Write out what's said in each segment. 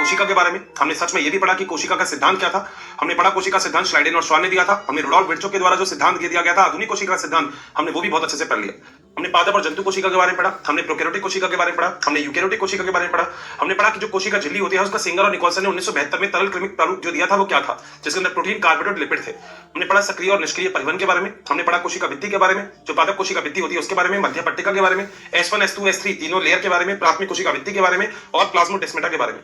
कोशिका के बारे में, हमने सच में ये भी पढ़ा कि कोशिका का सिद्धांत क्या था। हमने पढ़ा कोशिका सिद्धांत श्लाइडेन और श्वान ने दिया था। हमने रुडोल्फ विर्चो के द्वारा जो सिद्धांत दिया गया था आधुनिक कोशिका सिद्धांत, हमने वो भी बहुत अच्छे से पढ़ लिया। हमने पादप और जंतु कोशिका के बारे में पढ़ा, हमने प्रोकैरियोटिक कोशिका के बारे में पढ़ा, हमने यूकैरियोटिक कोशिका के बारे में पढ़ा। हमने पढ़ा कि जो कोशिका झिल्ली होती है उसका सिंगर और निकोल्सन ने 1972 में तरल क्रमिक प्रारूप जो दिया था वो क्या था, जिसके अंदर प्रोटीन, कार्बोहाइड्रेट, लिपिड थे। हमने पढ़ा सक्रिय और निष्क्रिय परिवहन के बारे में। हमने पढ़ा कोशिका भित्ति के बारे में, जो पादप कोशिका भित्ति होती है उसके बारे में, मध्य पट्टिका के बारे में, S1 S2 S3 तीनों लेयर के बारे में, प्राथमिक कोशिका भित्ति के बारे में और प्लाज्मोडेस्माटा के बारे में।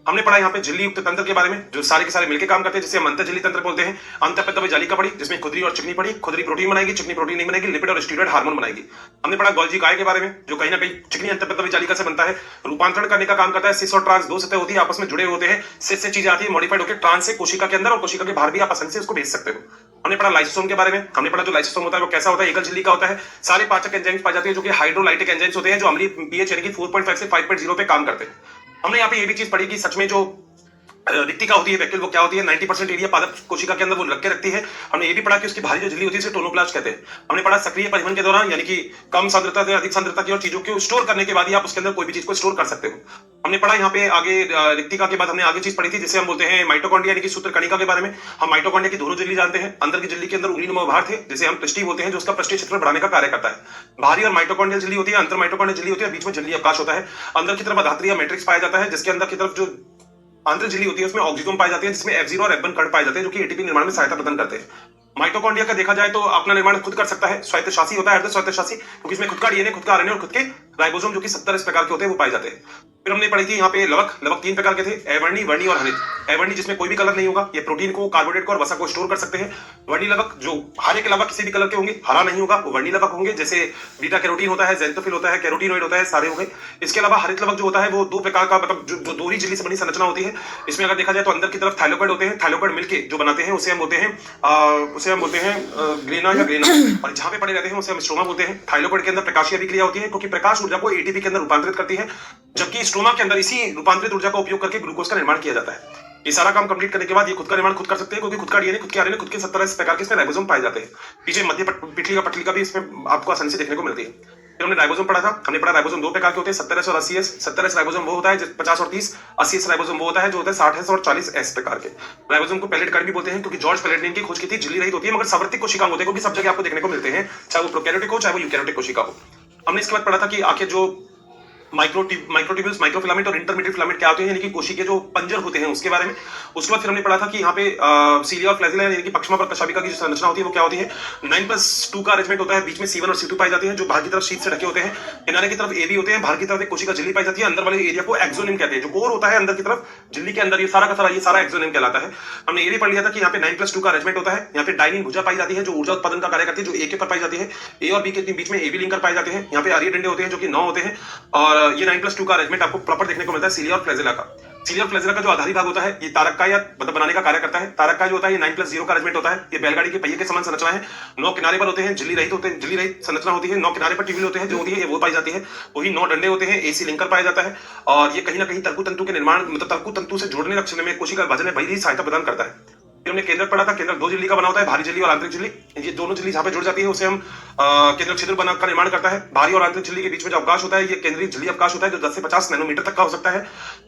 हमने पढ़ा यहाँ पे झिल्ली युक्त तंत्र के बारे में, जो सारे के सारे मिलकर काम करते हैं, जिसे हम अंतःझिल्ली तंत्र बोलते हैं। अंतःपित्त जालिका पढ़ी, जिसमें खुदरी और चिकनी पढ़ी। खुदरी प्रोटीन बनाएगी, चिकनी प्रोटीन नहीं बनाएगी, लिपिड और स्टीरॉयड हार्मोन बनाएगी। हमने पढ़ा गोल्जी काय के बारे में, जो कहीं ना कहीं चिकनी अंतःपित्त जालिका से बनता है, रूपांतरण करने का काम करता है। सिस और ट्रांस दो सतह होती है, आपस में जुड़े होते हैं। सिस से चीजें आती है मॉडिफाइड होकर ट्रांस से कोशिका के अंदर और कोशिका के बाहर भी आप आसानी से उसको भेज सकते हो। हमने पढ़ा लाइसोसोम के बारे में। हमने पढ़ा जो लाइसोसोम होता है वो कैसा होता है, एकल झिल्ली का होता है। सारे पाचक एंजाइम्स पाए जाते हैं जो कि हाइड्रोलाइटिक एंजाइम्स होते हैं, जो अम्लीय पीएच यानी कि 4.5 से 5.0 पे काम करते हैं। हमने यहाँ पे ये भी चीज पढ़ी कि सच में जो रिक्तिका होती है वैक्यूल वो क्या होती है। 90% एरिया पादप कोशिका के अंदर वो रख के रखती है। हमने ये भी पढ़ा कि उसकी भारी जो झिल्ली होती है उसे टोनोप्लास्ट कहते हैं। हमने पढ़ा सक्रिय परिवहन के दौरान यानी कि कम सांद्रता से अधिक सांद्रता की और चीजों को स्टोर करने के बाद ही आप उसके अंदर कोई भी चीज को स्टोर कर सकते हो। हमने पढ़ा यहाँ पे आगे रिक्तिका के बाद हमने आगे चीज पढ़ी थी जिसे हम बोलते हैं माइटोकॉन्ड्रिया यानी कि सूत्र कणिका के बारे में। हम माइटोकॉन्ड्रिया की दोनों झिल्ली जानते हैं। अंदर की झिल्ली के अंदर उंगली नुमा भार थे जिसे हम पृष्ठी बोलते हैं, जो उसका पृष्ठीय क्षेत्र बढ़ाने का कार्य करता है। बाहरी और माइटोकॉन्ड्रियल झिल्ली होती है, अंतर माइटोकॉन्ड्रियल झिल्ली होती है, बीच में झिल्ली अवकाश होता है। अंदर की तरफ अधात्रिया मैट्रिक्स पाया जाता है, जिसके अंदर की तरफ जो आंतरिक झिल्ली होती है उसमें ऑक्सीजोम पाए जाते हैं, जिसमें F0 और F1 कण पाए जाते हैं जो कि एटीपी निर्माण में सहायता प्रदान करते हैं। माइटोकॉन्ड्रिया का देखा जाए तो अपना निर्माण खुद कर सकता है, स्वायत्तशासी होता है, अर्ध स्वायत्तशासी, क्योंकि इसमें खुद का डीएनए, खुद का आरएनए और खुद के राइबोसोम जो कि 70 इस प्रकार के होते हैं वो पाए जाते हैं। फिर हमने पढ़ी थी यहाँ पे लवक 3 प्रकार के थे, अवर्णी, वर्णी और हरित। अवर्णी जिसमें कोई भी कलर नहीं होगा, ये प्रोटीन को, कार्बोहाइड्रेट को और वसा को स्टोर कर सकते हैं। वर्णी लवक जो हरे के अलावा किसी भी कलर के होंगे, हरा नहीं होगा, वो वर्णी लवक होंगे, जैसे बीटा कैरोटीन होता है, ज़ैंथोफिल होता है, कैरोटीनॉइड होता है, सारे हो गए। इसके अलावा हरित लवक जो होता है वो 2 प्रकार का, मतलब जो दोहरी झिल्ली से बनी संरचना होती है। इसमें अगर देखा जाए तो अंदर की तरफ थाइलोकॉइड होते हैं, थाइलोकॉइड मिलके जो बनाते हैं उसे हम बोलते हैं ग्रेना या ग्रेना, और जहां पे पड़े रहते हैं उसे हम स्ट्रोमा बोलते हैं। थाइलोकॉइड के अंदर प्रकाशीय अभिक्रिया होती है क्योंकि प्रकाश ऊर्जा को एटीपी के अंदर रूपांतरित करती है, जबकि स्ट्रोमा के अंदर इसी रूपांतरित ऊर्जा का उपयोग करके ग्लूकोज का निर्माण किया जाता है। ये सारा काम कंप्लीट करने के बाद ये खुद का निर्माण खुद कर सकते हैं, क्योंकि खुद का डीएनए, खुद के आरएनए, खुद के 70 प्रकार के इसमें राइबोसोम पाए जाते हैं। पीछे मध्य पिछली पटलिका भी इसमें आपको आसानी से देखने को मिलती है। फिर हमने राइबोसोम पढ़ा था। हमने पढ़ा राइबोसोम 2 प्रकार के होते हैं, 70S और 80S। 70S राइबोसोम वो होता है 50 और 30, 80S राइबोसोम वो होता है जो होता है 60S और 40S प्रकार के। राइबोसोम को पैलेट कण भी बोलते हैं क्योंकि जॉर्ज पैलेट ने इनकी खोज की थी। झिल्ली रहित होती है मगर सावर्तिक कोशिका होते हैं, क्योंकि सब जगह आपको देखने को मिलते हैं, चाहे वो प्रोकैरियोटिक हो चाहे वो यूकैरियोटिक कोशिका हो। हमने इसके बाद पढ़ा था कि आखिर जो माइक्रोट्यूब्यूल्स, माइक्रोफिलामेंट और इंटरमीडिएट फिलामेंट क्या होते हैं, यानी कि कोशिका के जो पंजर होते हैं उसके बारे में। उसके बाद फिर हमने पढ़ा था कि यहाँ पे सीलिया और फ्लैजिला यानी कि पक्षमा और कशाभिका की जो संरचना होती है वो क्या होती है। 9+2 का अरेंजमेंट होता है, बीच में C1 और C2 पाई जाती है जो बाहर की तरफ शीट से ढके होते हैं। किनारे की तरफ AB होते हैं, बाहर की तरफ एक कोशिका झिल्ली पाई जाती है। अंदर वाले एरिया को एक्सोनिम कहते हैं, जो कोर होता है अंदर की तरफ झिल्ली के अंदर, ये सारा का सारा ये सारा एक्सोनिम कहलाता है। हमने ये भी पढ़ लिया था कि यहाँ पे 9+2 का अरेंजमेंट होता है। यहाँ पे डाइनिन भुजा पाई जाती है जो ऊर्जा उत्पादन का कार्य करती है, जो A के पर पाई जाती है। A और B के बीच में AB लिंकर पाए जाते हैं। यहाँ पे आर्य डंडे होते हैं जो कि 9 होते हैं, और ये 9+2 का अरेंजमेंट आपको प्रॉपर देखने को मिलता है सीलिया और फ्लैजिला का। सीलिया और फ्लैजिला का जो आधारी भाग होता है ये तारक का या मतलब बनाने का कार्य करता है। तारक का जो होता है ये 9+0 का अरेंजमेंट होता है। ये बैलगाड़ी के पहिए के समान संरचना है। 9 किनारे पर होते हैं, झिल्ली रहित होते हैं, झिल्ली रहित संरचना होती है। 9 किनारे पर ट्यूब्यूल होते हैं जो होती है ये वो पाई जाती है। वही 9 डंडे होते हैं, AC लिंकर पाया जाता है, और ये कहीं ना कहीं तर्कु तंतु के निर्माण, मतलब तर्कु तंतु से जोड़ने रखने में, कोशिका विभाजन में बड़ी सहायता प्रदान करता है। फिर हमने केंद्रक पढ़ा था। केंद्रक 2 झिल्ली का बना होता है, भारी झिल्ली और आंतरिक झिल्ली। ये दोनों झिल्ली जहां पे जुड़ जाती है उसे हम केंद्रक छिद्र बना का निर्माण करता है। भारी और आंतरिक झिल्ली के बीच में जो अवकाश होता है ये केंद्रीय झिल्ली अवकाश होता है, जो 10 से 50 नैनोमीटर तक का हो सकता है।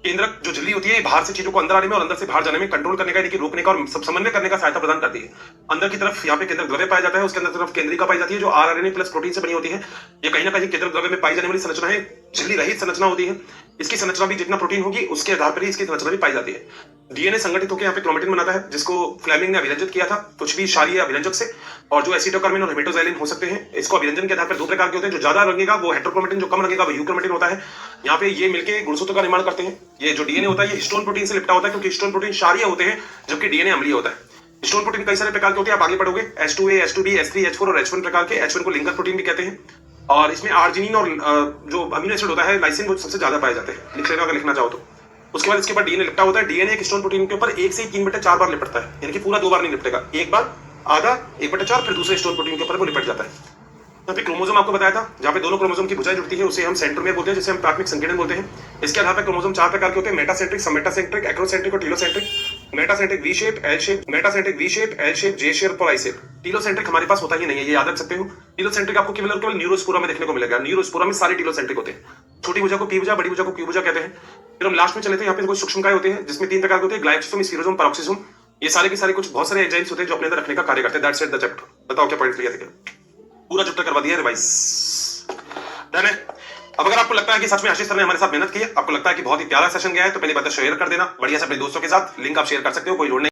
केंद्रक जो झिल्ली होती है बाहर से चीजों को अंदर आने में और अंदर से बाहर जाने में कंट्रोल करने का, यानी कि रोकने का और समन्वय करने का सहायता प्रदान करती है। अंदर की तरफ यहाँ पे केंद्रक द्रव्य पाया जाता है, उसके अंदर तरफ केंद्रिका पाई जाती है जो RNA प्लस प्रोटीन से बनी होती है। ये कहीं ना कहीं केंद्रक द्रव्य में पाई जाने वाली संरचना है, झिल्ली रहित संरचना होती है। इसकी संरचना भी जितना प्रोटीन होगी उसके आधार पर ही इसकी संरचना भी पाई जाती है। डीएनए संगठित होकर यहाँ पे क्रोमेटिन बनाता है, जिसको फ्लेमिंग ने अभिरंजित किया था कुछ भी क्षारीय अभिरंजक से, और जो एसिटोकार्मिन और हेमेटोजाइलिन हो सकते हैं। इसको अभिरंजन के आधार पर 2 प्रकार के होते हैं, जो ज्यादा रंगेगा वो हेटेरोक्रोमेटिन, जो कम रंगेगा वो यूक्रोमेटिन होता है। यहाँ पे ये मिलकर गुणसूत्र का निर्माण करते हैं। ये जो डीएनए होता है ये हिस्टोन प्रोटीन से लिपटा होता है, क्योंकि हिस्टोन प्रोटीन क्षारीय होते हैं जबकि डीएनए अम्लीय होता है। हिस्टोन प्रोटीन कई सारे प्रकार के होते हैं, आप आगे पढ़ोगे। H2A, H2B, H3, H4 और H1 प्रकार के। H1 को लिंकर प्रोटीन भी कहते हैं, और इसमें आर्जिनिन और जो अमीनो एसिड होता है लाइसिन, वो सबसे ज्यादा पाए जाते हैं। लिख लेना अगर लिखना चाहो तो। उसके बाद इसके बाद डीएनए लिपटा होता है। डीएनए एक हिस्टोन प्रोटीन के ऊपर 1 से 3/4 बार लिपटता है, यानी कि पूरा 2 बार नहीं लिपटेगा, एक बार आधा 1/4, फिर दूसरे हिस्टोन प्रोटीन के ऊपर वो लिपट जाता है। यहाँ पे क्रोमोसोम आपको बताया था, जहाँ पे दोनों क्रोमोसोम की भुजाएं जुड़ती है उसे हम सेंट्रोमियर बोलते हैं, जिसे हम प्राथमिक संकीर्ण बोलते हैं। इसके आधार पर क्रोमोसोम 4 प्रकार के होते हैं, मेटासेंट्रिक, सबमेटासेंट्रिक, एक्रोसेंट्रिक और telocentric. Metacentric V shape, L shape, metacentric V shape, L shape, जे शेप और आई शेप। टीलोसेंट्रिक हमारे पास होता ही नहीं है, ये याद रख सकते हो। टीलोसेंट्रिक आपको केवल और केवल न्यूरोस्पोरा में देखने को मिलेगा। न्यूरोस्पोरा में सारे टीलोसेंट्रिक होते हैं। छोटी भुजा को पी भुजा, बड़ी भुजा को क्यू भुजा कहते हैं। फिर हम लास्ट में चले थे, यहाँ पे कुछ सूक्ष्मकाय होते हैं जिसमें 3 प्रकार के होते हैं, ग्लाइकोसोम, स्फीरोसोम, पैरोक्सिसोम। ये सारे के सारे कुछ बहुत सारे एंजाइम्स होते हैं जो अपने अंदर रखने का कार्य करते हैं। That's it the chapter. बताओ क्या पॉइंट लिया था? पूरा चैप्टर करवा दिया रिवाइज। डन है। अब अगर आपको लगता है कि सच में आशीष सर ने हमारे साथ मेहनत की है, आपको लगता है कि बहुत ही प्यारा सेशन गया है, तो पहली बात शेयर कर देना बढ़िया से अपने दोस्तों के साथ। लिंक आप शेयर कर सकते हो, कोई लोड नहीं।